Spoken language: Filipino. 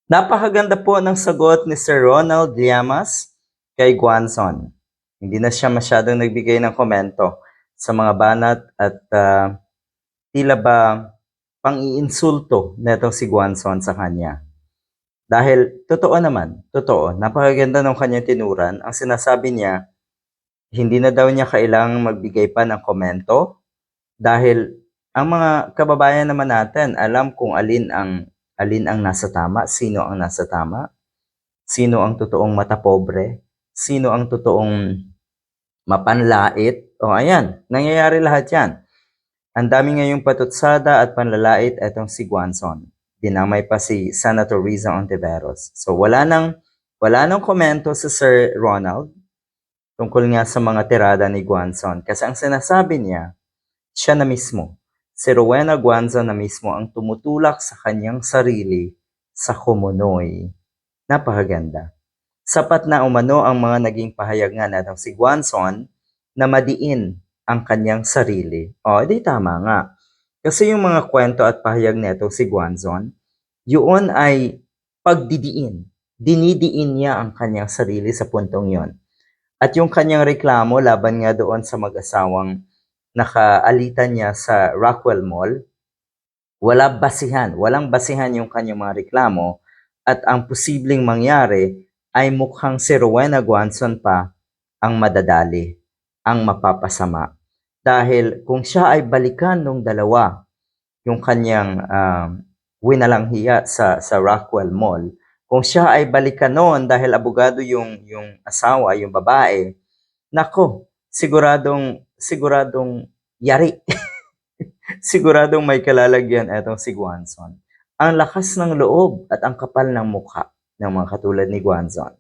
Napakaganda po ng sagot ni Sir Ronald Llamas kay Guanzon. Hindi na siya masyadong nagbigay ng komento sa mga banat at tila ba pang-iinsulto netong si Guanzon sa kanya. Dahil totoo naman, totoo, napakaganda ng kanyang tinuran. Ang sinasabi niya, hindi na daw niya kailangang magbigay pa ng komento dahil ang mga kababayan naman natin alam kung alin ang nasa tama, sino ang nasa tama, sino ang totoong matapobre, sino ang totoong mapanlait. O ayan, nangyayari lahat yan. Ang dami ngayong patutsada at panlalait etong si Guanzon. Dinamay pa si Senator Riza Ontiveros. So wala nang komento sa Sir Ronald tungkol nga sa mga tirada ni Guanzon. Kasi ang sinasabi niya, siya na mismo, si Rowena Guanzon na mismo ang tumutulak sa kanyang sarili sa Kumunoy. Napakaganda. Sapat na umano ang mga naging pahayag nga natong si Guanzon na madiin ang kanyang sarili. O, di tama nga. Kasi yung mga kwento at pahayag neto si Guanzon, yun ay pagdidiin. Dinidiin niya ang kanyang sarili sa puntong yon. At yung kanyang reklamo laban nga doon sa mag-asawang nakaalitan niya sa Rockwell Mall, walang basihan yung kanyang mga reklamo at ang posibleng mangyari ay mukhang si Rowena Guanzon pa ang madadali, ang mapapasama. Dahil kung siya ay balikan nung dalawa, yung kanyang winalanghiya sa Rockwell Mall, kung siya ay balikan noon dahil abogado yung asawa, yung babae, nako, siguradong yari. Siguradong may kalalagyan etong si Guanzon. Ang lakas ng loob at ang kapal ng mukha ng mga katulad ni Guanzon.